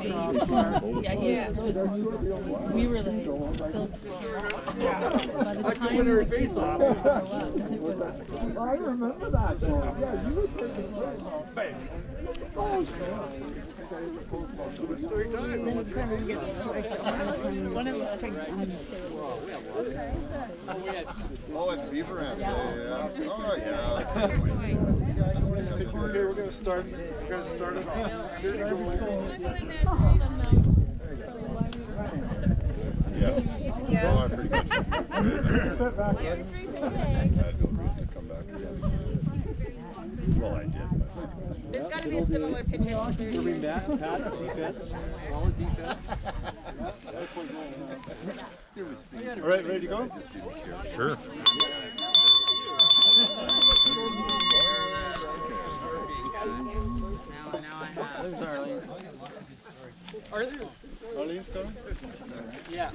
Yeah, just we were like still by the time the kids started to grow up, it was. I remember that. Yeah, you were taking Oh, it's beaver ants. Yeah. Oh, yeah. Okay, we're gonna start. We're gonna start it off. Yeah. Well, I'm pretty good. Sit back. I had no reason to come back again. Well, I did. There's got to be a similar picture. Pat, defense, solid defense. All right, ready to go? Sure. Arlene's coming? Yeah.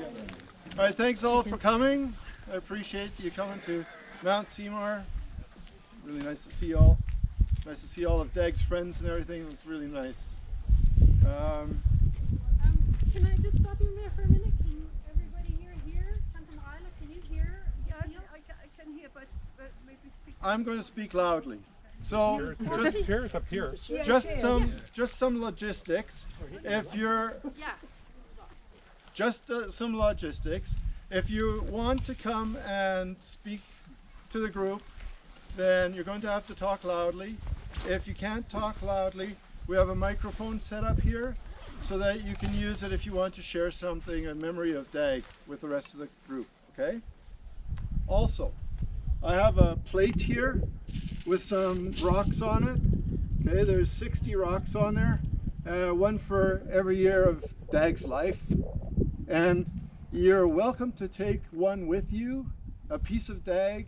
All right, thanks all for coming. I appreciate you coming to Mt Seymour. Really nice to see you all. Nice to see all of Dag's friends and everything. It was really nice. Can I just stop you there for a minute? Can everybody hear? Santa Maria, can you hear? Yeah, I can hear, but maybe speak. I'm going to speak loudly. So Here's up here. just some logistics. If you're some logistics. If you want to come and speak to the group, then you're going to have to talk loudly. If you can't talk loudly, we have a microphone set up here so that you can use it if you want to share something, a memory of Dag with the rest of the group, okay? Also, I have a plate here with some rocks on it. Okay, there's 60 rocks on there, one for every year of Dag's life. And you're welcome to take one with you, a piece of Dag,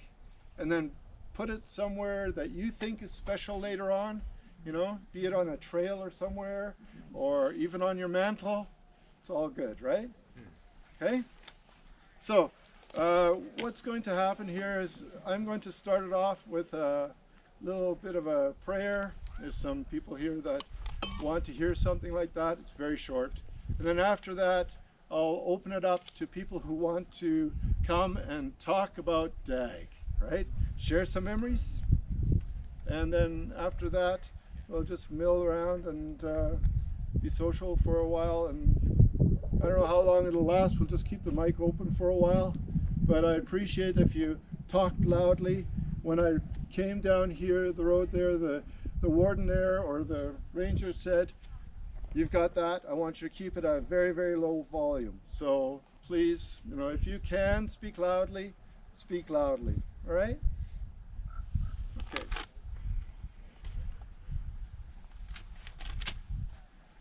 and then put it somewhere that you think is special later on, you know, be it on a trail or somewhere, or even on your mantle. It's all good, right? Okay? So, what's going to happen here is I'm going to start it off with a little bit of a prayer. There's some people here that want to hear something like that. It's very short. And then after that, I'll open it up to people who want to come and talk about Dag, right? Share some memories. And then after that, we'll just mill around and be social for a while. And I don't know how long it'll last. We'll just keep the mic open for a while. But I'd appreciate if you talked loudly. When I came down here, the road there, the warden there or the ranger said, "You've got that. I want you to keep it at a very, very low volume." So please, you know, if you can speak loudly, speak loudly. All right? Okay.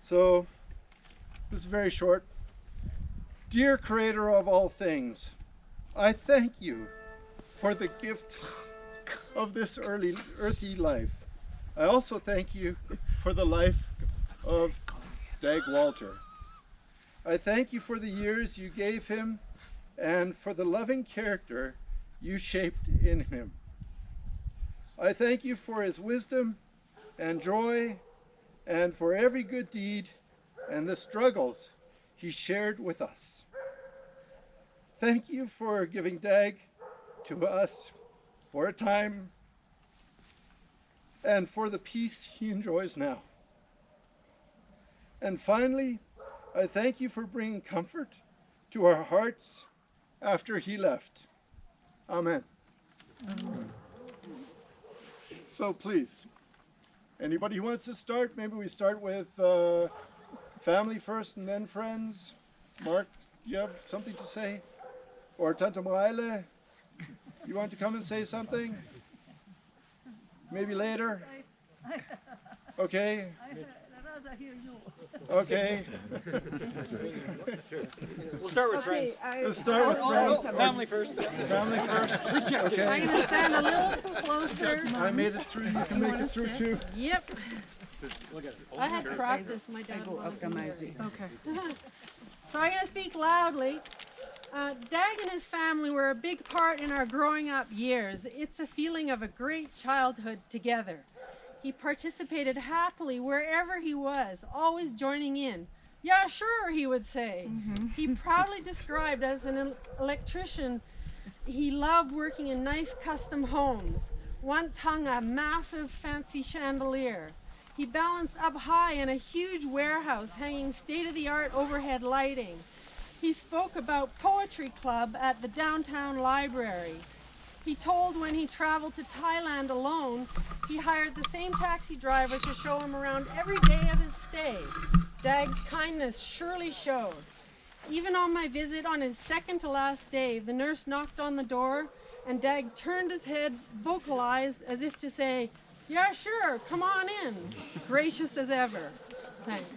So this is very short. Dear Creator of all things, I thank you for the gift of this earthy life. I also thank you for the life of Dag Walter. I thank you for the years you gave him and for the loving character you shaped in him. I thank you for his wisdom and joy and for every good deed and the struggles he shared with us. Thank you for giving Dag to us for a time and for the peace he enjoys now. And finally, I thank you for bringing comfort to our hearts after he left. Amen. So please, anybody who wants to start, maybe we start with family first and then friends. Mark, do you have something to say? Or Tante Maile, you want to come and say something? Maybe later? Okay. I'd rather hear you. Okay. We'll start with friends. Let's start with friends. Family first. Family first. Okay. I'm going to stand a little closer. I made it through. You can make it through too. Yep. Look at it. I had practice. My dad wanted me to. Okay. So I'm going to speak loudly. Dag and his family were a big part in our growing up years. It's a feeling of a great childhood together. He participated happily wherever he was, always joining in, Yeah, sure, he would say. He proudly described as an electrician, he loved working in nice custom homes. Once hung a massive fancy chandelier. He balanced up high in a huge warehouse hanging state-of-the-art overhead lighting. He spoke about poetry club at the downtown library. He told when he traveled to Thailand alone, he hired the same taxi driver to show him around every day of his stay. Dag's kindness surely showed. Even on my visit on his second to last day, the nurse knocked on the door and Dag turned his head, vocalized as if to say, "Yeah, sure, come on in." Gracious as ever. Thanks.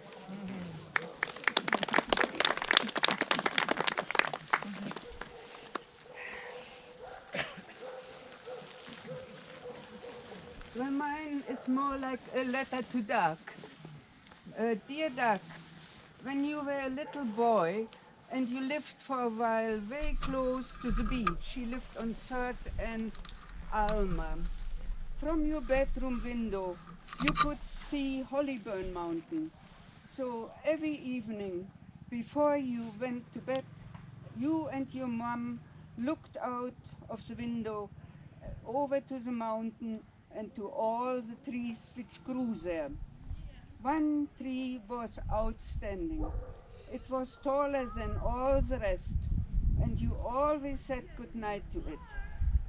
Well, mine is more like a letter to Dag. Dear Dag, when you were a little boy and you lived for a while very close to the beach, you lived on 3rd and Alma. From your bedroom window, you could see Hollyburn Mountain. So every evening, before you went to bed, you and your mom looked out of the window over to the mountain and to all the trees which grew there. One tree was outstanding. It was taller than all the rest, and you always said good night to it.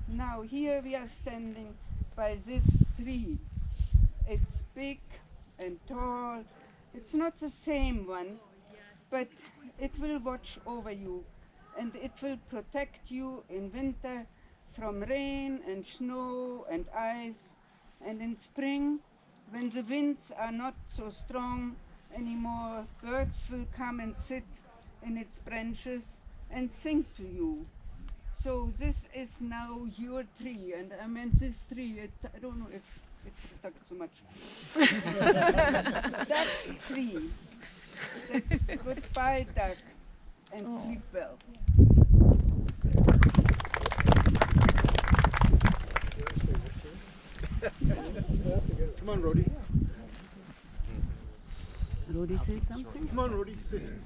Now here we are standing by this tree. It's big and tall. It's not the same one, but it will watch over you, and it will protect you in winter from rain and snow and ice, and in spring, when the winds are not so strong anymore, birds will come and sit in its branches and sing to you. So this is now your tree, and I meant this tree, I don't know if it protects so much. That's tree. That's goodbye, Dag, and sleep well. Come on, Rhodey. Rodi say something? Come on, Rhodey. Say something.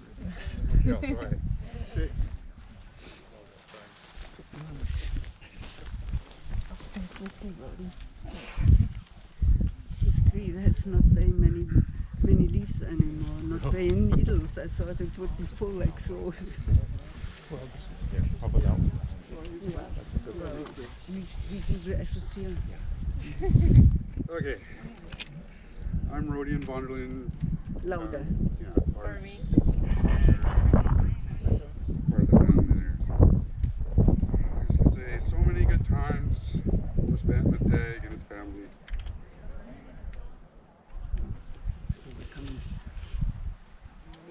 Yeah, that's right. Okay. This tree has not very many leaves anymore, not very needles. I thought it would be full like those. Yeah, how about that one? Wie diese Eschessieren. Okay. I'm Rhodey and Vonderlin. Louder. Yeah, part of the family there. I was gonna say, so many good times were spent with Dag and his family.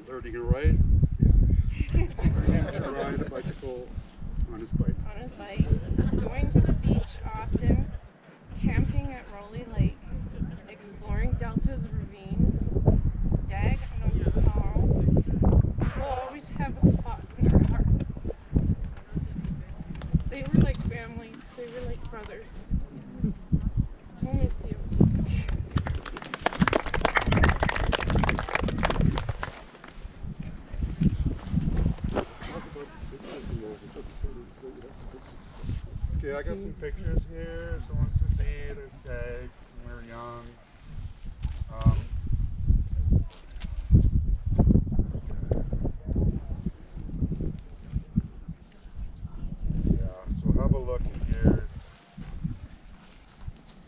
Learning to ride. Learning to ride a bicycle on his bike. On his bike, going to the beach often, camping at Rowley Lake, exploring deltas, ravines. Dag and Uncle Carl will always have a spot in our hearts. They were like family, they were like brothers. We'll miss you. Okay, I got some pictures here. So one's with me, there's Dag when we were young. Yeah, so have a look here.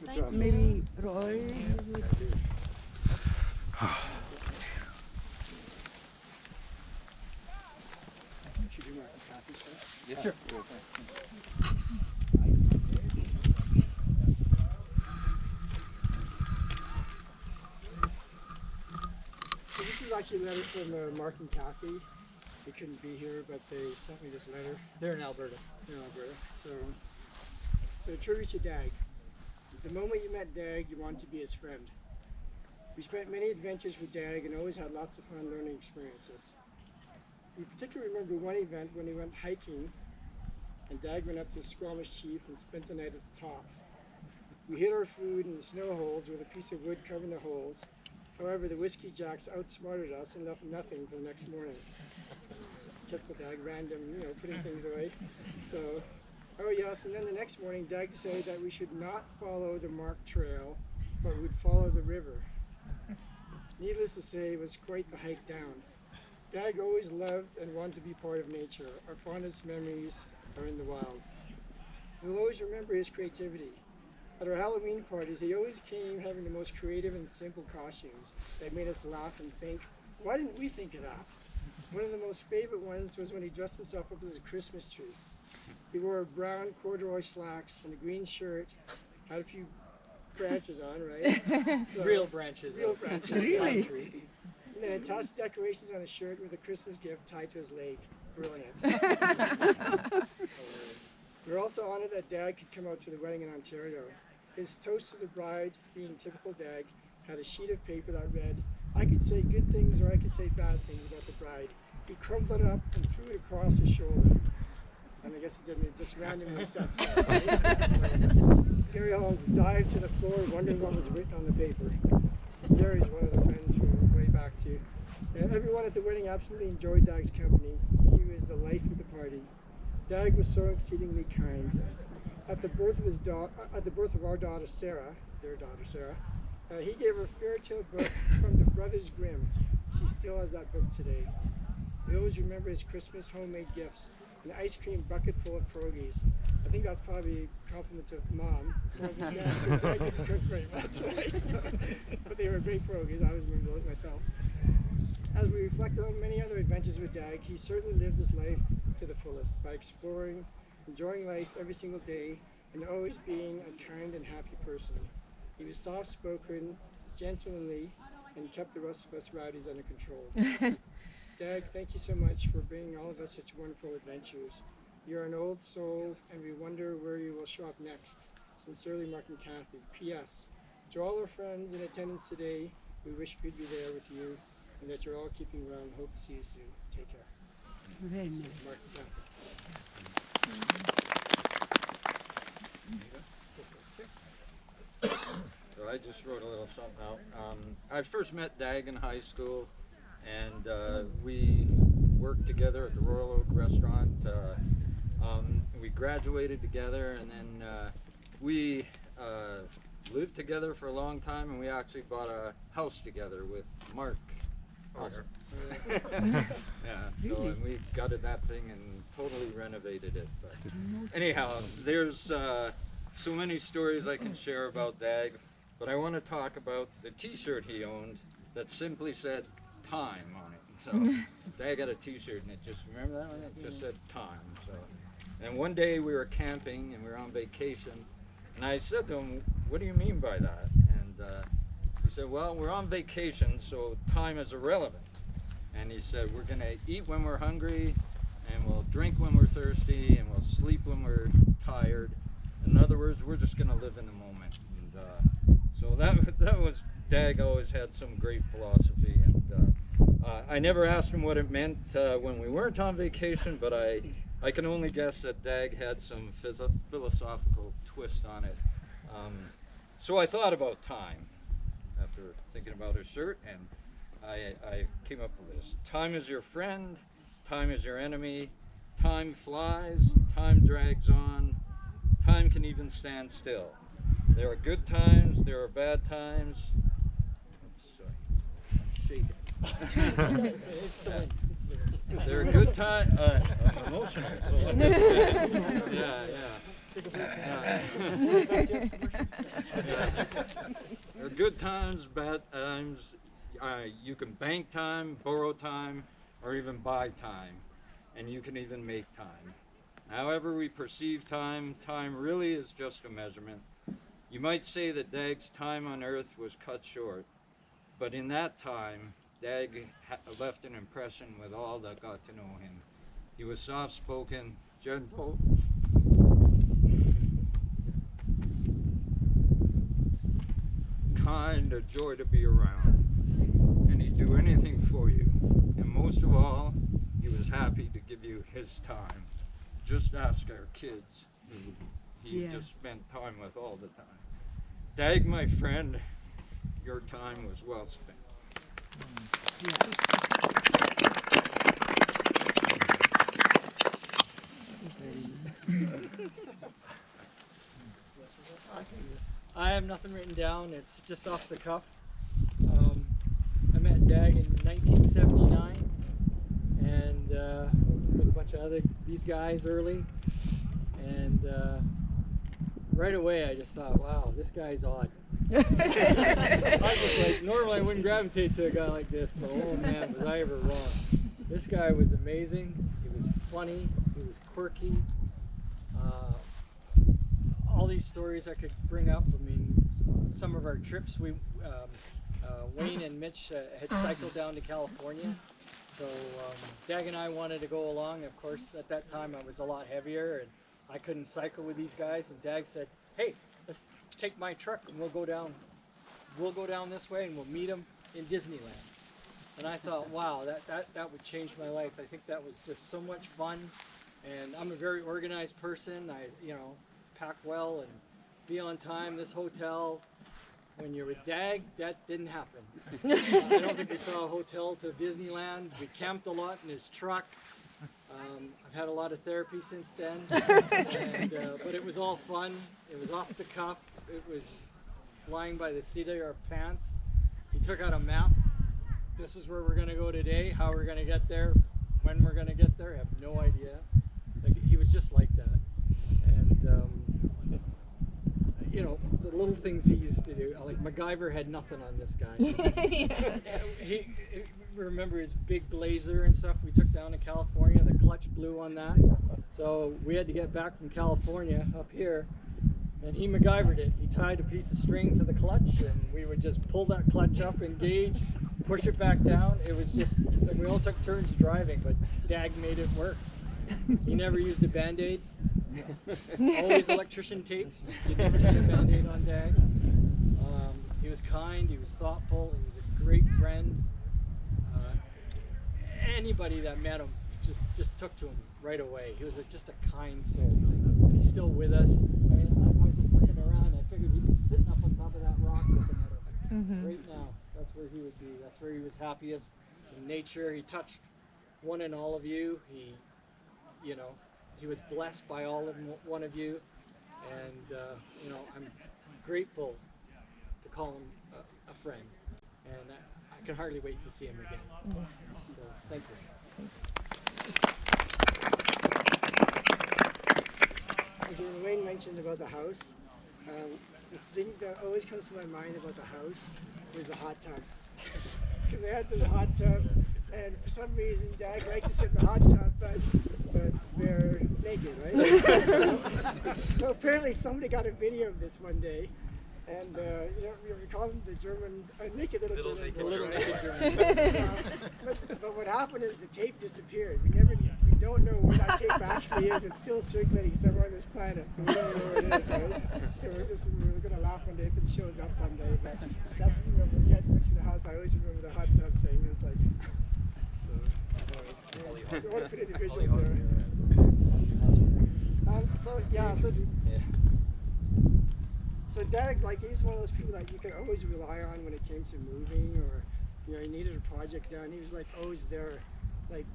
Good job. Maybe Roy. So this is actually a letter from Mark and Kathy. They couldn't be here, but they sent me this letter. They're in Alberta. So tribute to Dag. The moment you met Dag, you wanted to be his friend. We spent many adventures with Dag and always had lots of fun learning experiences. We particularly remember one event when we went hiking and Dag went up to Squamish Chief and spent the night at the top. We hid our food in the snow holes with a piece of wood covering the holes, However, the whiskey jacks outsmarted us and left nothing for the next morning. Typical Dag, random, putting things away. So, oh yes, and then the next morning, Dag decided that we should not follow the marked trail, but would follow the river. Needless to say, it was quite the hike down. Dag always loved and wanted to be part of nature. Our fondest memories are in the wild. We'll always remember his creativity. At our Halloween parties, he always came having the most creative and simple costumes that made us laugh and think, why didn't we think of that? One of the most favorite ones was when he dressed himself up as a Christmas tree. He wore brown corduroy slacks and a green shirt, had a few branches on, right? So, Real branches. real branches. Really? And then he tossed decorations on his shirt with a Christmas gift tied to his leg. Brilliant. We're also honored that Dag could come out to the wedding in Ontario. His toast to the bride, being typical Dag, had a sheet of paper that read, I could say good things or I could say bad things about the bride. He crumpled it up and threw it across his shoulder. And I guess he didn't, it just randomly said stuff. Right? Gary Holmes dived to the floor wondering what was written on the paper. Gary's one of the friends we were way back to. Everyone at the wedding absolutely enjoyed Dag's company. He was the life of the party. Dag was so exceedingly kind. At the birth of our daughter Sarah, their daughter Sarah, he gave her a fairy tale book from the Brothers Grimm. She still has that book today. We always remember his Christmas homemade gifts, an ice cream bucket full of pierogies. I think that's probably a compliment to Mom. Dad didn't cook very much, right? So, but they were great pierogies. I always remember those myself. As we reflected on many other adventures with Dag, he certainly lived his life to the fullest by exploring, enjoying life every single day, and always being a kind and happy person. He was soft-spoken, gentlemanly, and kept the rest of us rowdies under control. Dag, thank you so much for bringing all of us such wonderful adventures. You're an old soul, and we wonder where you will show up next. Sincerely, Mark and Kathy. P.S. To all our friends in attendance today, we wish we could be there with you, and that you're all keeping well, and hope to see you soon. Take care. Very nice. Mark and Kathy. So I just wrote a little something out. I first met Dag in high school, and we worked together at the Royal Oak restaurant. We graduated together, and then we lived together for a long time, and we actually bought a house together with Mark. Awesome. Yeah, so and we gutted that thing and totally renovated it. But anyhow, there's so many stories I can share about Dag, but I want to talk about the t-shirt he owned that simply said time on it. So Dag got a t-shirt and it just, remember that one? It just said time. So, and one day we were camping and we were on vacation, and I said to him, what do you mean by that? And he said, well, we're on vacation, so time is irrelevant. And he said, we're gonna eat when we're hungry, and we'll drink when we're thirsty, and we'll sleep when we're tired. In other words, we're just gonna live in the moment. And so that was, Dag always had some great philosophy. And I never asked him what it meant when we weren't on vacation, but I can only guess that Dag had some philosophical twist on it. So I thought about time after thinking about his shirt, and I came up with this. Time is your friend, time is your enemy, time flies, time drags on, time can even stand still. There are good times, there are bad times. Oops, sorry, I'm shaking. There are good times, I'm emotional. So yeah. There are good times, bad times. You can bank time, borrow time, or even buy time, and you can even make time. However we perceive time, time really is just a measurement. You might say that Dag's time on earth was cut short, but in that time, Dag left an impression with all that got to know him. He was soft-spoken, gentle, kind, a joy to be around, and he'd do anything for you. And most of all, he was happy to give you his time. Just ask our kids who he just spent time with all the time. Dag, my friend, your time was well spent. I have nothing written down. It's just off the cuff. I met Dag in 1979, and with a bunch of these guys early, and right away I just thought, wow, this guy's odd. I was just like, normally I wouldn't gravitate to a guy like this, but oh man, was I ever wrong. This guy was amazing. He was funny. He was quirky. All these stories I could bring up. I mean, some of our trips, Wayne and Mitch had cycled down to California. So Dag and I wanted to go along. Of course, at that time I was a lot heavier and I couldn't cycle with these guys. And Dag said, hey, let's take my truck and we'll go down this way and we'll meet them in Disneyland. And I thought, wow, that would change my life. I think that was just so much fun. And I'm a very organized person. I, pack well and be on time. This hotel, when you're with Dag, that didn't happen. I don't think we saw a hotel to Disneyland. We camped a lot in his truck. I've had a lot of therapy since then, but it was all fun. It was off the cuff. It was flying by the seat of our pants. He took out a map. This is where we're going to go today, how we're going to get there, when we're going to get there. I have no idea. Like, he was just like that. And the little things he used to do, like MacGyver had nothing on this guy. He remember his big Blazer and stuff we took down to California. The clutch blew on that, so we had to get back from California up here, and he MacGyvered it. He tied a piece of string to the clutch, and we would just pull that clutch up, engage, push it back down. It was just, and we all took turns driving, but Dag made it work. He never used a Band-Aid. Always electrician tape. You never see a Band-Aid on Dag. He was kind, he was thoughtful, he was a great friend. Anybody that met him just took to him right away. He was just a kind soul, and he's still with us. I mean, I was just looking around, I figured he'd be sitting up on top of that rock looking at us. Right now, that's where he would be. That's where he was happiest, in nature. He touched one and all of you. He was blessed by all of one of you, and I'm grateful to call him a friend, and I can hardly wait to see him again. So thank you. When Wayne mentioned about the house, this thing that always comes to my mind about the house was the hot tub. Because they had the hot tub, and for some reason Dag liked to sit in the hot tub, but they're naked, right? So apparently somebody got a video of this one day, and we call them the German, naked little German boy, right? But what happened is the tape disappeared. We don't know where that tape actually is. It's still circulating somewhere on this planet. We don't know where it is, right? So we're going to laugh one day if it shows up one day. But that's, when you guys mentioned the house, I always remember the hot tub thing. It was like, I don't want to put any visuals there. So Dag, like, he's one of those people that you could always rely on when it came to moving, or you needed a project done. He was like always there, like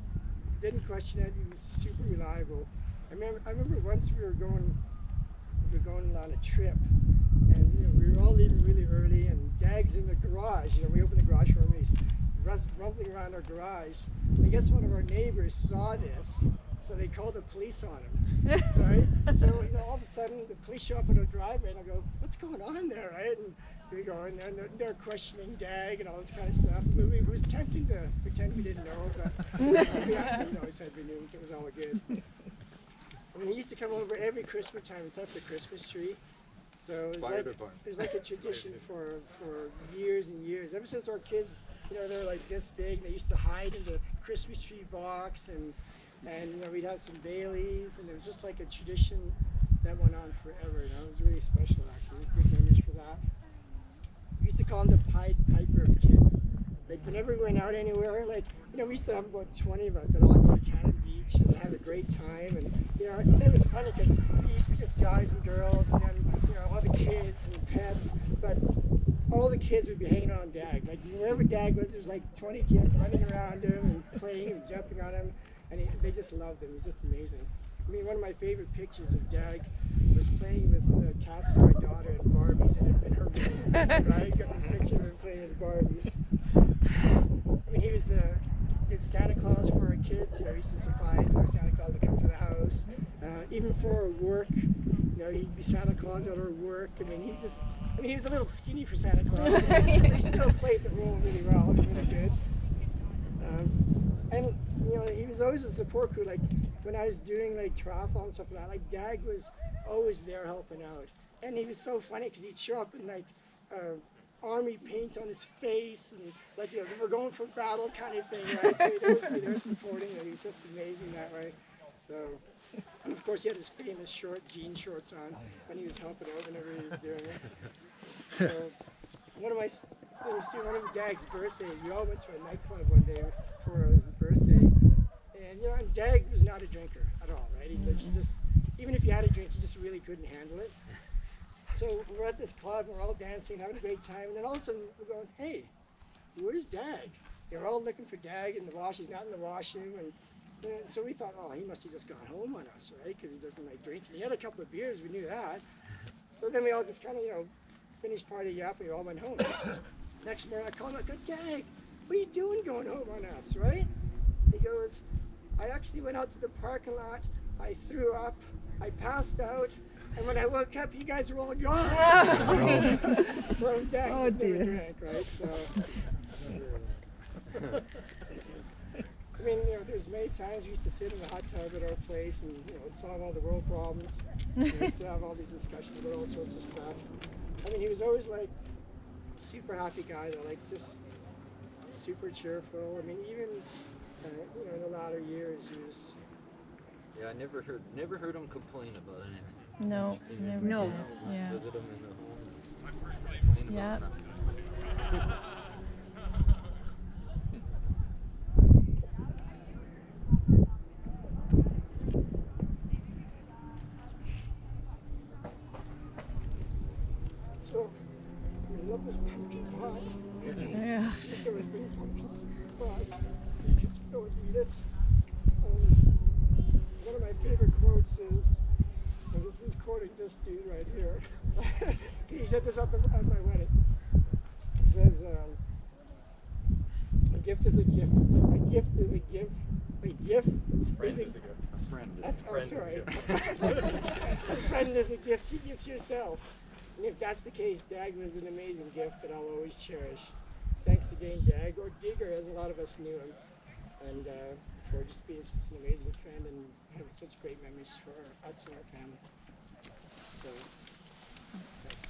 didn't question it. He was super reliable. I remember once we were going on a trip, and we were all leaving really early, and Dag's in the garage. We opened the garage for him, and he's rumbling around our garage. I guess one of our neighbors saw this, so they called the police on him, right? So all of a sudden the police show up in our driveway, and I go, "What's going on there?" Right? And we go, and they're questioning Dag and all this kind of stuff. It was tempting to pretend we didn't know, but we actually always said we knew, so it was all good. I mean, he used to come over every Christmas time and set up the Christmas tree. So it was like a tradition for years and years. Ever since our kids, they were like this big, they used to hide in the Christmas tree box, and we'd have some Baileys, and it was just like a tradition that went on forever. It was really special, actually. Good memories for that. We used to call him the Pied Piper of kids. Like, whenever we went out anywhere, like, we used to have about 20 of us that all go to Cannon Beach, and we had a great time, and it was funny because we used to be just guys and girls, and then all the kids and pets, but all the kids would be hanging on Dag. Like wherever Dag was, there's like 20 kids running around him and playing and jumping on him, and they just loved him. He was just amazing. I mean, one of my favorite pictures of Dag was playing with Cassie, my daughter, and Barbies in her room. Right? Got the picture of him playing with Barbies. I mean, he was did Santa Claus for our kids. You know, he used to surprise Santa Claus to come to the house. Even for our work, you know, he'd be Santa Claus at our work. I mean, he was a little skinny for Santa Claus, but he still played the role really well, really good. And you know, he was always a support crew. Like when I was doing like triathlon and stuff like that, like Dag was always there helping out. And he was so funny because he'd show up in like army paint on his face and like, you know, we're going for battle kind of thing, right? So he'd always be there supporting it. He was just amazing that way. So, and of course he had his famous short jean shorts on when he was helping out whenever he was doing it. So, one of Dag's birthdays, we all went to a nightclub one day for his birthday. And you know, and Dag was not a drinker at all, right? He just, even if he had a drink, he just really couldn't handle it. So we're at this club, and we're all dancing, having a great time, and then all of a sudden we're going, hey, where's Dag? They're all looking for Dag in the wash. He's not in the washroom, and so we thought, oh, he must have just gone home on us, right? Because he doesn't like drinking. He had a couple of beers, we knew that. So then we all just kind of, you know, finished partying up, and we all went home. Next morning I called him, I go, Dag, what are you doing going home on us, right? He goes, I actually went out to the parking lot, I threw up, I passed out, and when I woke up, you guys were all gone. So Dag just never drank, right? So, I mean, you know, there's many times we used to sit in the hot tub at our place and, you know, solve all the world problems. We used to have all these discussions about all sorts of stuff. I mean, he was always like super happy guy, though, like just super cheerful. I mean, even you know, in the latter years, he was. Yeah, I never heard him complain about anything. No, never. No. Did. Yeah. Visit him in the home. Complain Yeah. about nothing. So, I love this pumpkin pie. Yeah. There was big pumpkin pie. You could still eat it. One of my favorite quotes is, and this is quoting this dude right here. He said this at my wedding. He says, a gift is a gift. A gift is a gift. A gift is a gift. A friend. Oh, sorry. A friend is a gift you give yourself. And if that's the case, Dag was an amazing gift that I'll always cherish. Thanks again, Dag, or Digger, as a lot of us knew him. And for just being such an amazing friend and having such great memories for us and our family. So, thanks.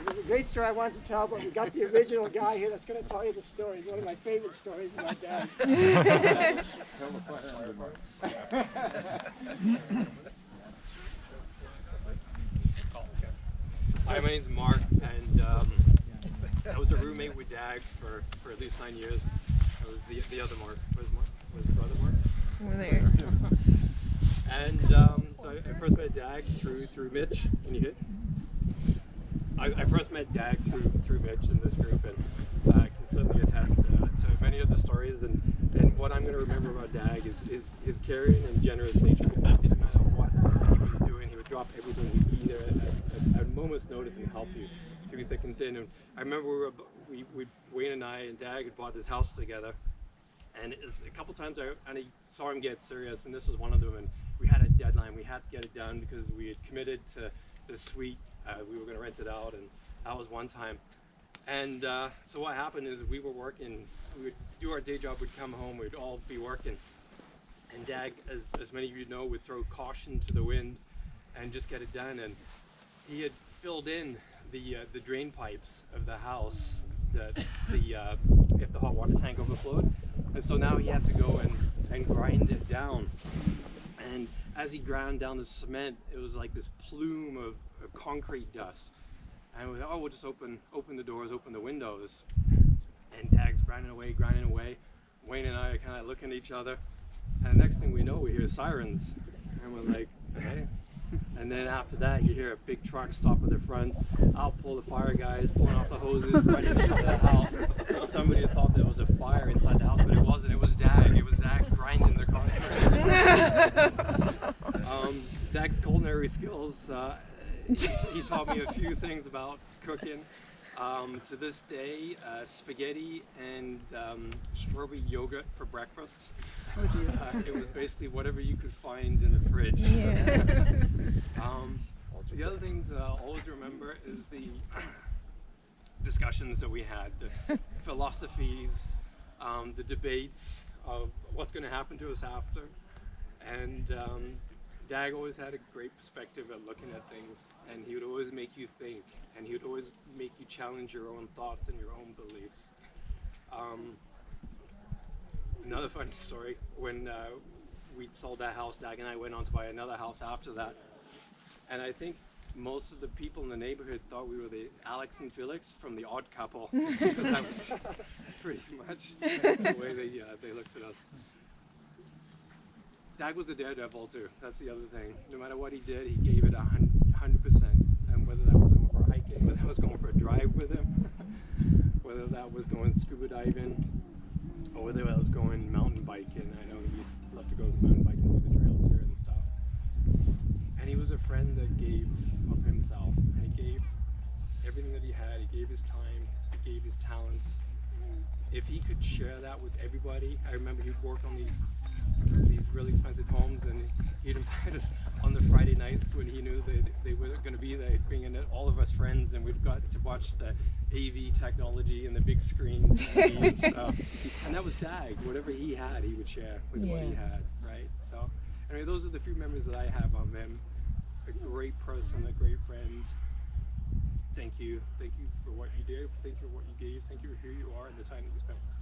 There's a great story I wanted to tell, but we got the original guy here that's going to tell you the story. It's one of my favorite stories about Dad. Hi, my name's Mark, and I was a roommate with Dag for at least 9 years. I was the other Mark. Where's Mark? Where's the brother Mark? Over there. And so I first met Dag through Mitch. Can you hit? I first met Dag through Mitch in this group, and I can certainly attest to many of the stories. And what I'm going to remember about Dag is his caring and generous nature. Just kind of what he was doing. He would drop everything. He'd be there at a moment's notice and help you through thick and thin. And I remember Wayne and I and Dag had bought this house together. And a couple times I saw him get serious, and this was one of them. And we had a deadline. We had to get it done because we had committed to this suite. We were going to rent it out, and that was one time. And so what happened is we were working. We would do our day job. We'd come home. We'd all be working. And Dag, as many of you know, would throw caution to the wind and just get it done. And he had filled in the drain pipes of the house if the hot water tank overflowed. And so now he had to go and grind it down. And as he ground down the cement, it was like this plume of concrete dust. And we thought, oh, we'll just open the doors, open the windows. And Dag's grinding away. Wayne and I are kind of looking at each other. And the next thing we know, we hear sirens. And we're like, hey, And then after that, you hear a big truck stop at the front. I'll pull the fire guys, pulling off the hoses, running into the house. Somebody thought there was a fire inside the house, but it wasn't. It was Dag. It was Dag grinding the concrete. Dag's culinary skills, he taught me a few things about cooking. To this day, spaghetti and strawberry yogurt for breakfast. It was basically whatever you could find in the fridge. The other things I'll always remember is the discussions that we had, the philosophies, the debates of what's going to happen to us after. And Dag always had a great perspective at looking at things, and he would always make you think, and he would always make you challenge your own thoughts and your own beliefs. Another funny story, when we sold that house, Dag and I went on to buy another house after that, and I think most of the people in the neighborhood thought we were the Alex and Felix from The Odd Couple, because that was pretty much the way they looked at us. Dag was a daredevil too. That's the other thing. No matter what he did, he gave it 100%. And whether that was going for hiking, whether that was going for a drive with him, whether that was going scuba diving, or whether that was going mountain biking. I know he'd love to go mountain biking through the trails here and stuff. And he was a friend that gave of himself. And he gave everything that he had. He gave his time. He gave his talents. If he could share that with everybody, I remember he'd work on these really expensive homes, and he'd invite us on the Friday nights when he knew they were going to be there. He'd bring in all of us friends, and we've got to watch the AV technology and the big screen TV and stuff. And that was Dag. Whatever he had, he would share with what he had, right? So, anyway, those are the few memories that I have of him. A great person, a great friend. Thank you. Thank you for what you did. Thank you for what you gave. Thank you for who you are and the time that you spent with us.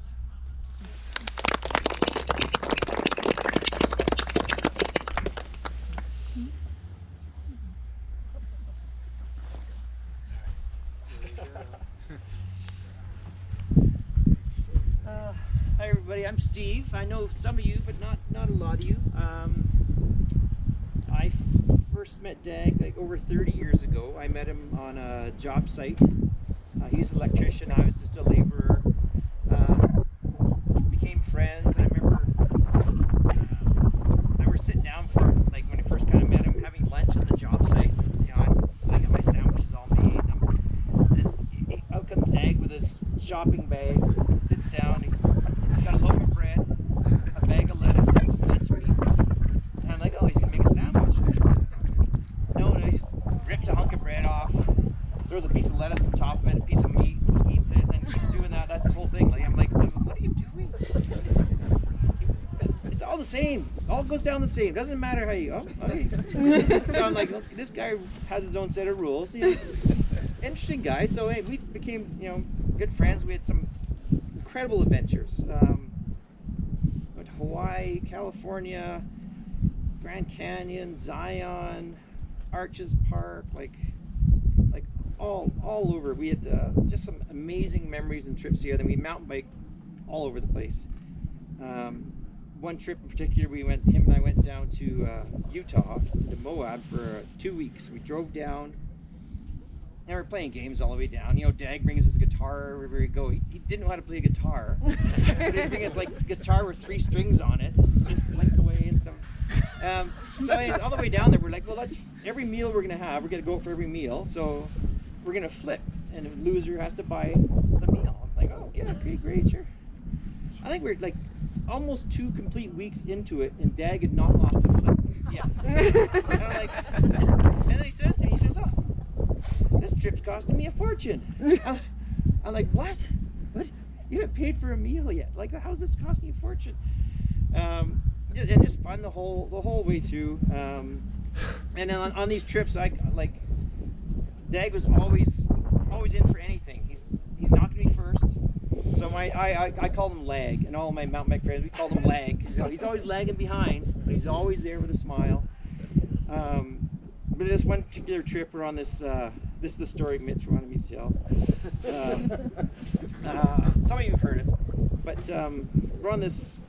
Hi everybody, I'm Steve. I know some of you, but not a lot of you. I first met Dag like over 30 years ago. I met him on a job site. He's an electrician, I was just a laborer. Became friends. I remember sitting down for, like, when I first kind of met him, having lunch at the job site. You know, I got my sandwiches all made. And out comes Dag with his shopping bag, sits down, he's got a loaf of bread, a bag of lettuce, and some lunch meat. And I'm like, oh, he's gonna make a sandwich. No, he just rips a hunk of bread off, throws a piece of lettuce on top of it, a piece of meat, eats it, and then keeps doing that. That's the whole thing. Like, I'm like, what are you doing? It's all the same. All goes down the same. Doesn't matter how you. Oh, okay. So I'm like, this guy has his own set of rules. You know, interesting guy. So hey, we became, you know, good friends. We had some incredible adventures. Went to Hawaii, California, Grand Canyon, Zion, Arches Park, like all over. We had just some amazing memories and trips together. We mountain biked all over the place. One trip in particular, him and I went down to Utah, to Moab for 2 weeks. We drove down, and we were playing games all the way down. You know, Dag brings his guitar wherever we go. He didn't know how to play a guitar, but he'd bring us like a guitar with 3 strings on it, just blinked away and stuff. So anyway, all the way down there, we're like, well, every meal we're gonna have, we're gonna go for every meal. So we're gonna flip, and the loser has to buy the meal. I'm like, oh, yeah, okay, great, sure. I think we're like almost 2 complete weeks into it, and Dag had not lost a flip yet. And I'm like, and then he says to me, oh, this trip's costing me a fortune. I'm like, what? What? You haven't paid for a meal yet? Like, how's this costing you a fortune? And just fun the whole way through. And then on these trips, Dag was always in for anything. He's not gonna be first. So I called him Lag, and all my mountain bike friends, we called him Lag. So he's always lagging behind, but he's always there with a smile. But this one particular trip, we're on this is the story Mitch wanted me to tell. Some of you have heard it, but we're on this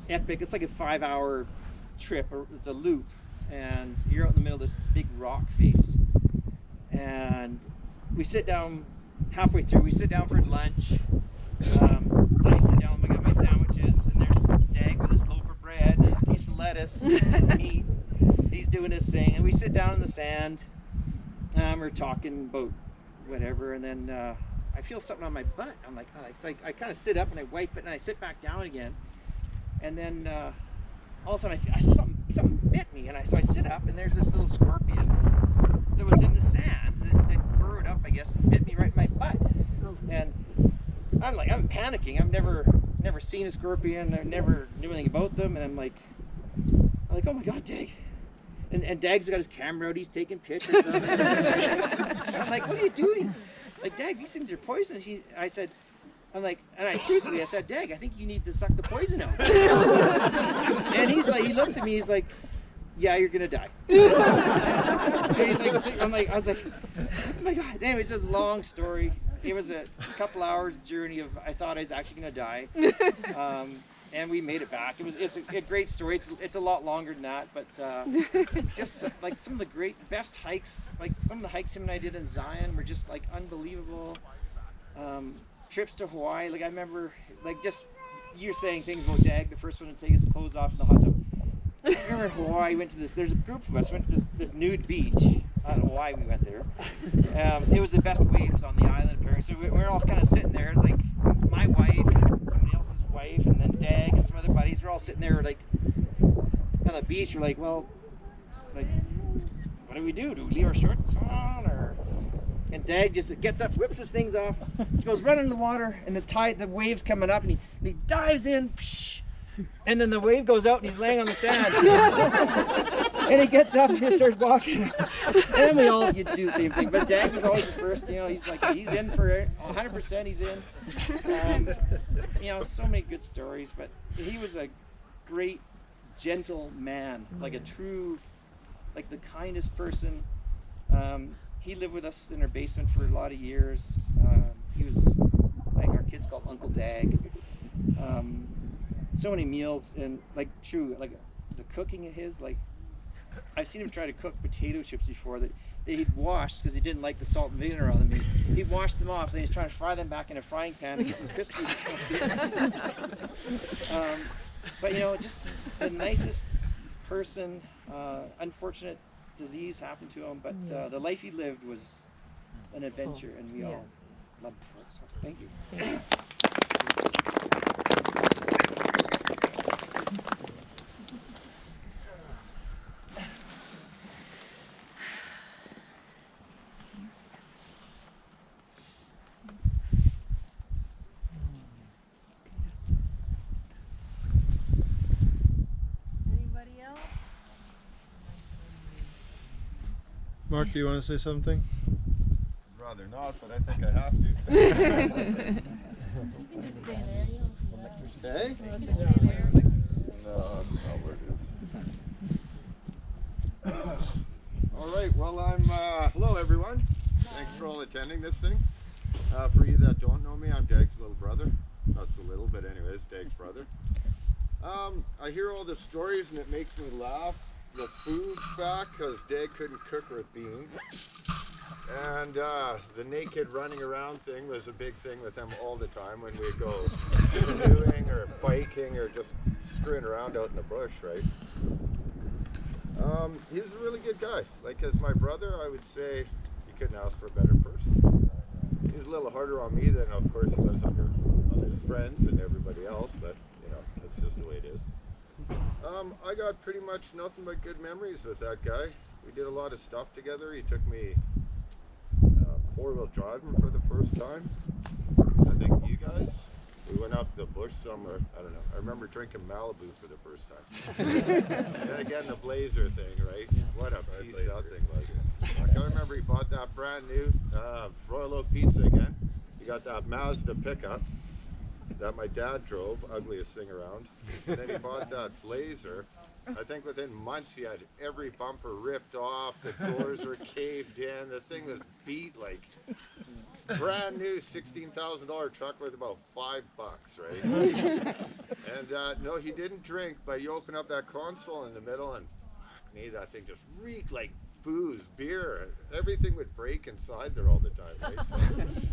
epic, it's like a 5-hour trip, it's a loop. and you're out in the middle of this big rock face. And we sit down halfway through. We sit down for lunch. I sit down. I got my sandwiches, and there's Dag with his loaf of bread and his piece of lettuce, and his meat. He's doing his thing, and we sit down in the sand. We're talking about whatever, and then I feel something on my butt. I'm like, oh. So I kind of sit up and I wipe it, and I sit back down again. And then all of a sudden, something bit me, and so I sit up, and there's this little scorpion that was in the sand that burrowed up, I guess, and bit me right in my butt. And I'm panicking. I've never seen a scorpion. I never knew anything about them, and I'm like, oh my God, Dag. And Dag's got his camera out. He's taking pictures of it. I'm like, what are you doing? Like, Dag, these things are poisonous. I said, truthfully, I said, Dag, I think you need to suck the poison out. And he's like, he looks at me, he's like, yeah, you're gonna die. And he's like, I was like, oh my God. Anyways, it's a long story. It was a couple hours journey of, I thought I was actually gonna die. And we made it back. It's a great story. It's a lot longer than that, but just like some of the best hikes, like some of the hikes him and I did in Zion were just like unbelievable. Trips to Hawaii, like I remember, like just you're saying things about Dag, the first one to take his clothes off in the hot tub. I remember in Hawaii, there's a group of us went to this nude beach. I don't know why we went there. It was the best waves on the island apparently. So we were all kind of sitting there. It's like my wife and somebody else's wife, and then Dag and some other buddies. We're all sitting there like on the beach. We're like, well, like, what do we do? Do we leave our shorts on or? And Dag just gets up, whips his things off, he goes running in the water, and the wave's coming up, and he dives in, and then the wave goes out, and he's laying on the sand. And he gets up and he starts walking, and we all get to do the same thing. But Dag was always the first, he's in for it, 100% he's in. So many good stories, but he was a great, gentle man, like a true, like the kindest person. He lived with us in our basement for a lot of years. He was, like our kids called Uncle Dag. So many meals, and like the cooking of his, like I've seen him try to cook potato chips before that he'd washed because he didn't like the salt and vinegar on them. He'd wash them off, and he's trying to fry them back in a frying pan and get them crispy. But just the nicest person. Unfortunate disease happened to him, but the life he lived was an adventure, and we all loved it. So thank you. Anybody else? Mark, do you want to say something? I'd rather not, but I think I have to. You can just stay there. You don't have to Stay? just stay there. No, that's not where it is. All right, well, hello everyone. Thanks for all attending this thing. For you that don't know me, I'm Dag's little brother. Not so little, but anyways, Dag's brother. I hear all the stories and it makes me laugh. The food fact, because Dag couldn't cook with beans. And the naked running around thing was a big thing with him all the time when we'd go canoeing or biking or just screwing around out in the bush, right? He was a really good guy. Like, as my brother, I would say you couldn't ask for a better person. He was a little harder on me than, of course, he was on his friends and everybody else, but, that's just the way it is. I got pretty much nothing but good memories with that guy. We did a lot of stuff together. He took me four-wheel driving for the first time. I think you guys. We went up the bush somewhere. I don't know. I remember drinking Malibu for the first time. And again, the Blazer thing, right? What a piece that thing was. I remember he bought that brand new Royal Oak Pizza again. He got that Mazda pickup that my dad drove, ugliest thing around. And then he bought that Blazer. I think within months he had every bumper ripped off, the doors were caved in, the thing was beat like brand new $16,000 truck worth about $5, right? And no, he didn't drink, but you open up that console in the middle and me, that thing just reeked like booze, beer. Everything would break inside there all the time, right? So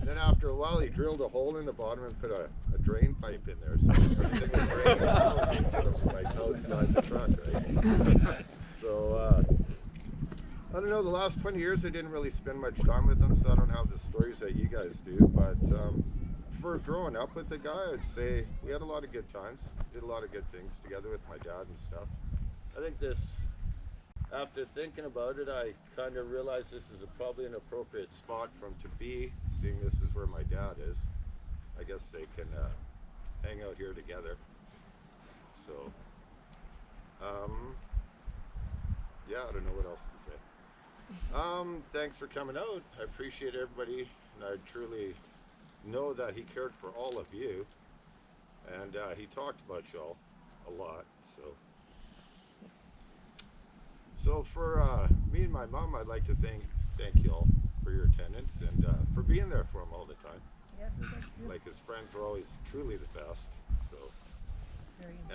then after a while, he drilled a hole in the bottom and put a drain pipe in there, so everything would break and all came to right outside the truck, right? So I don't know, the last 20 years I didn't really spend much time with him, so I don't have the stories that you guys do, but for growing up with the guy, I'd say we had a lot of good times, did a lot of good things together with my dad and stuff. I think this, after thinking about it, I kind of realized this is probably an appropriate spot for him to be, seeing this is where my dad is. I guess they can hang out here together. So, yeah, I don't know what else to say. Thanks for coming out. I appreciate everybody, and I truly know that he cared for all of you, and he talked about y'all a lot. So for me and my mom, I'd like to thank y'all for your attendance and for being there for him all the time. Yes, thank you. Like, his friends were always truly the best. So,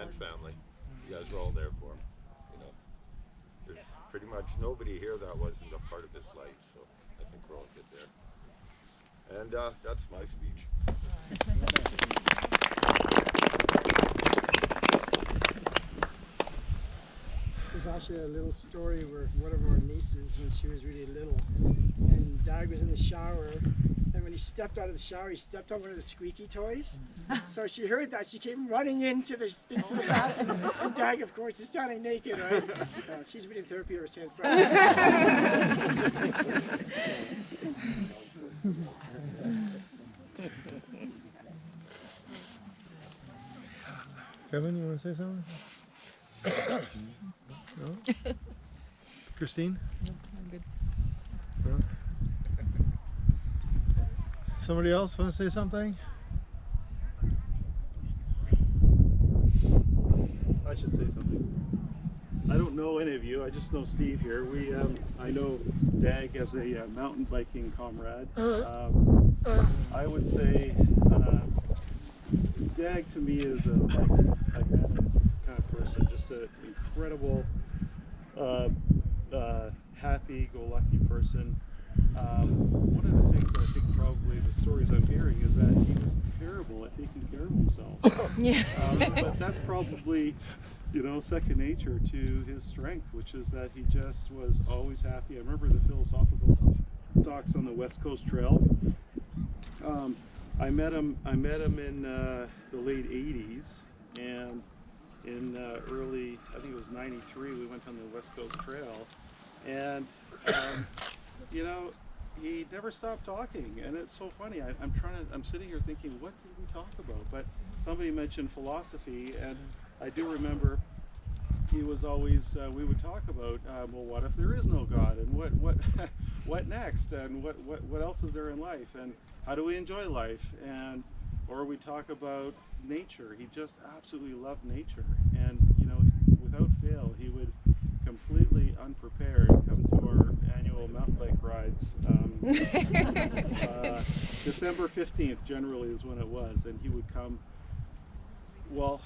and family, you guys were all there for him. You know, there's pretty much nobody here that wasn't a part of his life. So I think we're all good there. And that's my speech. There's actually a little story where one of our nieces, when she was really little, and Dag was in the shower, and when he stepped out of the shower, he stepped on one of the squeaky toys. So she heard that, she came running into the bathroom, and Dag, of course, is standing naked, right? She's been in therapy ever since. But Kevin, you want to say something? No? Christine? No, I'm good. No? Somebody else want to say something? I should say something. I don't know any of you. I just know Steve here. I know Dag as a mountain biking comrade. I would say Dag to me is a pragmatic kind of person, just an incredible, happy-go-lucky person. One of the things that I think probably the stories I'm hearing is that he was terrible at taking care of himself. Yeah. But that's probably, you know, second nature to his strength, which is that he just was always happy. I remember the philosophical talks on the West Coast Trail. I met him in the late 80s, and in early, I think it was 93, we went on the West Coast Trail, and you know, he never stopped talking, and it's so funny. I'm sitting here thinking, what did we talk about? But somebody mentioned philosophy, and I do remember he was always, we would talk about, well, what if there is no God, and what next, and what else is there in life, and how do we enjoy life, and or we talk about nature. He just absolutely loved nature, and you know, without fail, he would completely unprepared come to our annual mountain bike rides. December 15th generally is when it was, and he would come, well,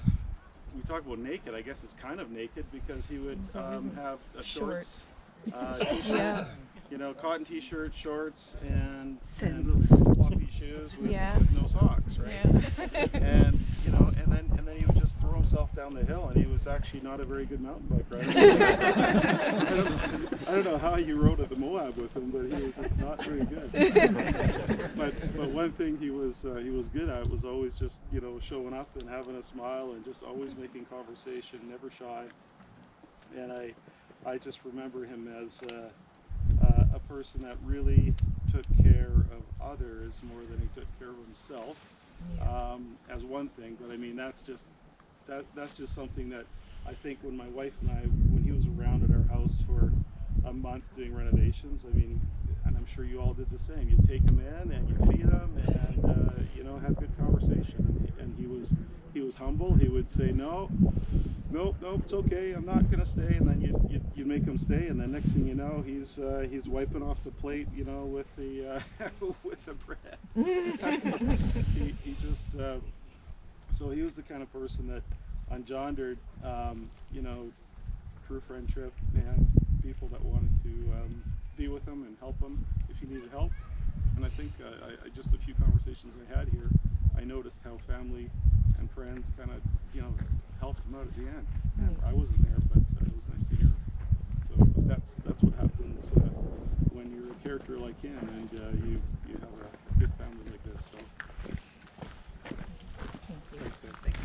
we talk about naked, I guess it's kind of naked, because he would have a shorts, t-shirt, Yeah. you know, cotton t-shirt, shorts, and Sandals. And floppy shoes with no socks, right? Yeah. And you know, and then he would just throw himself down the hill, and he was actually not a very good mountain bike rider. I don't know how you rode at the Moab with him, but he was just not very good. But one thing he was good at was always just, you know, showing up and having a smile and just always making conversation, never shy. And I just remember him as a person that really took care of others more than he took care of himself, as one thing. But I mean, that's just something that I think when my wife and I, when he was around at our house for a month doing renovations, I mean, and I'm sure you all did the same. You take him in and you feed him, and you know, have good conversation. And he was humble. He would say, nope, it's okay, I'm not gonna stay. And then you make him stay, and then next thing you know, he's wiping off the plate, you know, with the with the bread. he just so he was the kind of person that engendered, you know, true friendship and people that wanted to be with him and help him if he needed help. And I think I just a few conversations I had here, I noticed how family and friends kind of, you know, helped him out at the end. And I wasn't there, but it was nice to hear. So that's what happens when you're a character like him and you have a good family like this. So. Thanks, Dave. Thank you.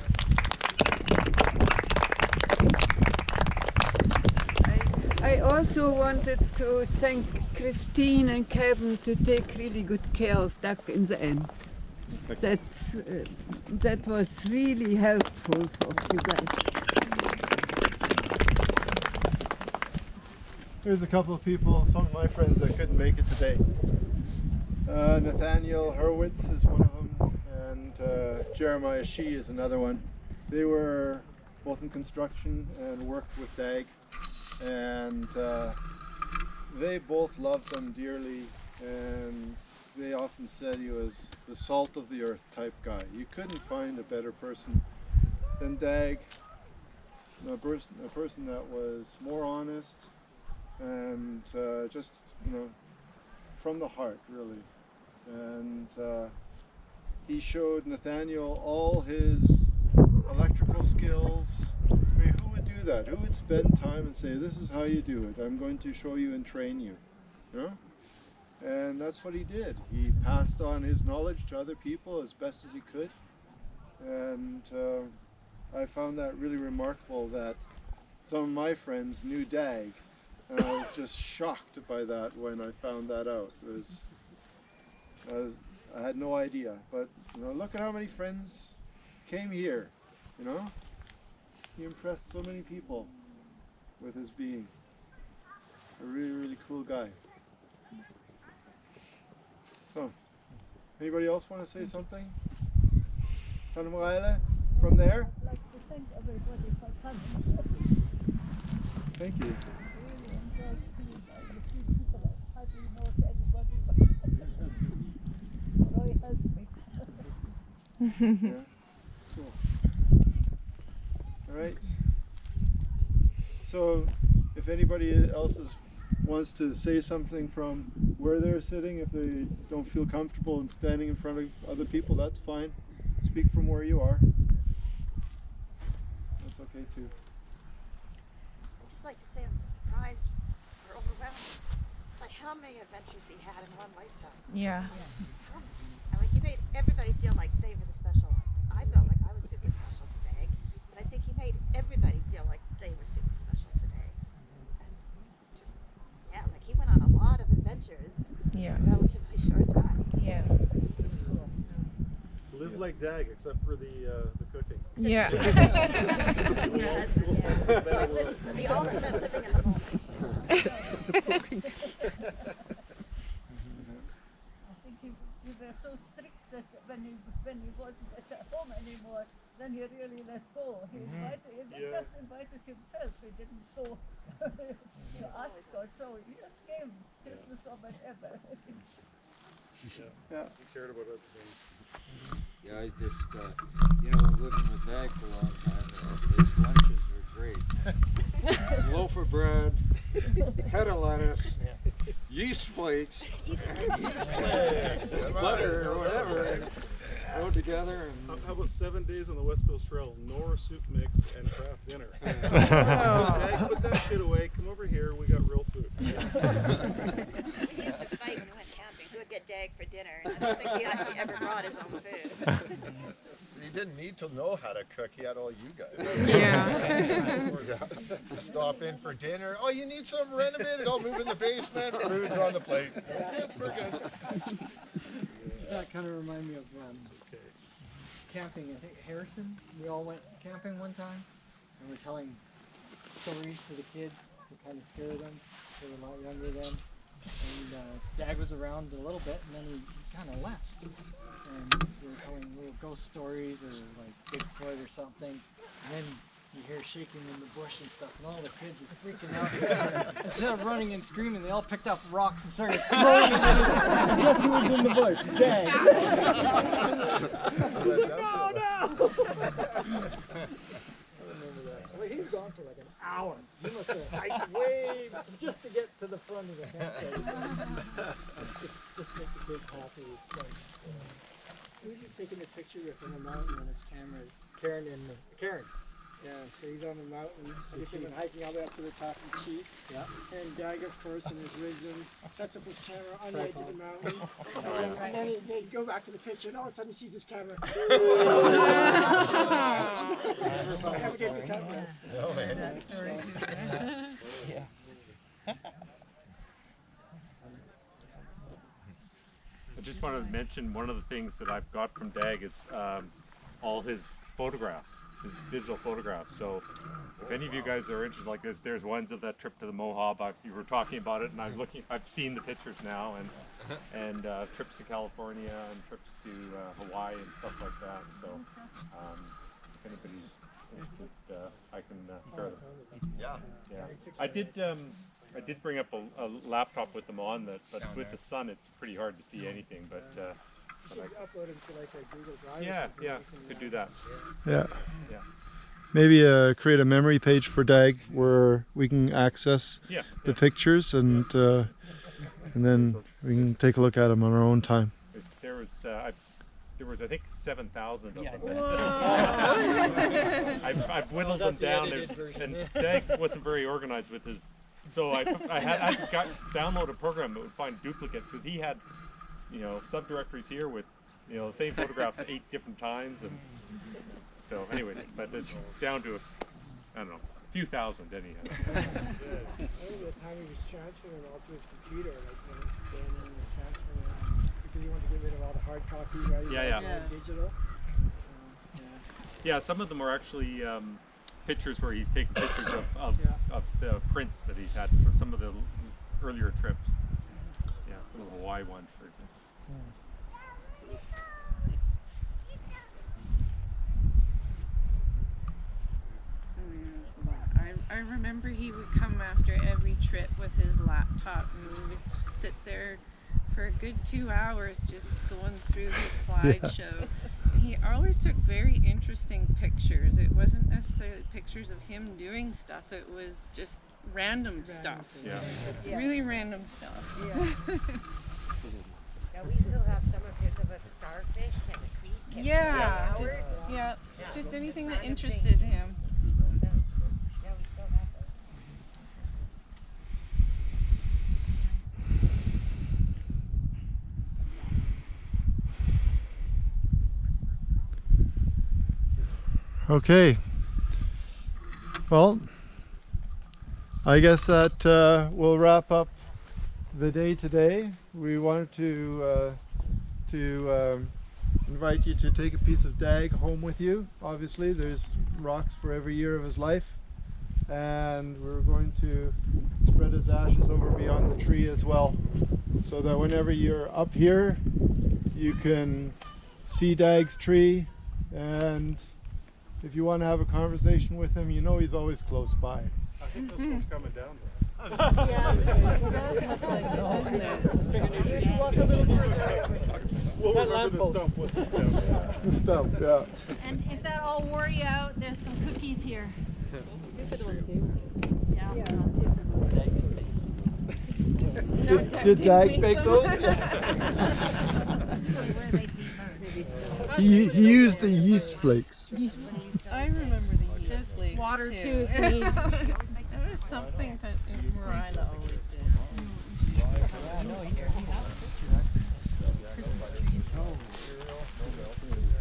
I also wanted to thank Christine and Kevin to take really good care of Doug in the end. That was really helpful for you guys. There's a couple of people, some of my friends that couldn't make it today. Nathaniel Hurwitz is one of them, and Jeremiah Shee is another one. They were both in construction and worked with Dag, and they both loved him dearly, and they often said he was the salt of the earth type guy. You couldn't find a better person than Dag, a person that was more honest and just, you know, from the heart, really. And he showed Nathaniel all his electrical skills. I mean, who would do that? Who would spend time and say, this is how you do it, I'm going to show you and train you? You know? And that's what he did. He passed on his knowledge to other people as best as he could. And I found that really remarkable that some of my friends knew Dag. And I was just shocked by that when I found that out. I had no idea. But you know, look at how many friends came here. You know, he impressed so many people with his being. A really, really cool guy. So, anybody else want to say something? From there? I'd like to thank everybody for coming. Thank you. Really enjoyed seeing all the few people I hardly know anybody, but Roy helped me. Yeah. Cool. All right. So, if anybody else wants to say something from where they're sitting, if they don't feel comfortable in standing in front of other people, that's fine. Speak from where you are. That's okay too. I'd just like to say I'm surprised or overwhelmed by how many adventures he had in one lifetime. Yeah. I mean, he made everybody feel like they were the special. I felt like I was super special today, but I think he made everybody feel like they were super special today. And just, yeah, like he went on a lot of adventures Yeah. in a relatively short time. Yeah. Live like Dag, except for the cooking. Yeah. The ultimate living in the moment. I think he were so strict that when he wasn't at home anymore, then he really let go. He just invited himself. He didn't go to ask or so. He just came Christmas or whatever. Yeah. He cared about other things. Yeah, I just, you know, living with Dag for a long time, his lunches were great. Loaf of bread, head of lettuce, yeast flakes, butter or whatever, throw together. And How about 7 days on the West Coast Trail, Nora soup mix and craft dinner? Dag, put that shit away, come over here, we got real food. We used to fight when we went camping. Who would get Dag for dinner? And I don't think he actually ever brought his own food. So he didn't need to know how to cook. He had all you guys. Yeah. Stop in for dinner. Oh, you need some renovated? I'll move in the basement. Food's on the plate. We're good. That kind of reminded me of camping. I think Harrison, we all went camping one time, and we're telling stories to the kids to kind of scare them. They were a lot younger then. And Dag was around a little bit, and then he kind of left. And we were telling little ghost stories or like Bigfoot or something. And then you hear shaking in the bush and stuff, and all the kids are freaking out. Instead of running and screaming, they all picked up rocks and started throwing them. Guess who was in the bush? Dag. No! I remember that. Well, he's gone for like an hour. He must have hiked way just to get to the front of the campsite. just make the big happy. Who's he taking a picture with on the mountain on his camera? Karen. Yeah, so he's on the mountain. He's been hiking all the way up to the top of the Chief. Yeah. And Dag, of course, in his wisdom, sets up his camera on the edge of the mountain. And then they go back to the picture, and all of a sudden he sees his camera. I haven't taken the camera. Yeah. I just wanted to mention one of the things that I've got from Dag is all his photographs, his digital photographs. So if any of you guys are interested like this, there's ones of that trip to the Mohawk. You were talking about it, and I've seen the pictures now, and trips to California and trips to Hawaii and stuff like that. So if anybody's interested, I can share them. Yeah. I did bring up a laptop with them on that, but with the sun, it's pretty hard to see anything. But Upload them to like a Google Drive. yeah, could do that. Yeah. Yeah. Maybe create a memory page for Dag where we can access the pictures, and then we can take a look at them on our own time. There was I think 7,000 of them. I've whittled them down, and Dag wasn't very organized with his. So I got download a program that would find duplicates, because he had, subdirectories here with, the same photographs 8 different times, and so anyway, but it's down to a few thousand anyhow. I remember the time he was transferring it all to his computer, like scanning and transferring it, because he wanted to get rid of all the hard copy, right? Yeah. Digital. Yeah, some of them are actually pictures where he's taken pictures of the prints that he's had from some of the earlier trips. Yeah, some of the Hawaii ones, for example. I remember he would come after every trip with his laptop, and we would sit there for a good 2 hours just going through his slideshow. And he always took very interesting pictures. It wasn't necessarily pictures of him doing stuff, it was just random stuff. Yeah. Really random stuff. Yeah, we still have some of his of a starfish and a creek. And just anything that interested him. Yeah, we still have those. Okay. Well, I guess that will wrap up the day today. We wanted to invite you to take a piece of Dag home with you. Obviously, there's rocks for every year of his life, and we're going to spread his ashes over beyond the tree as well, so that whenever you're up here, you can see Dag's tree, and if you want to have a conversation with him, he's always close by. I think this one's coming down there. We'll remember the stump once it's down there. The stump, yeah. And if that all wore you out, there's some cookies here. Did Dag bake those? He used the yeast flakes. I remember the yeast flakes water too. too. There was something to Marilla always did. Christmas trees.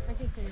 I think they're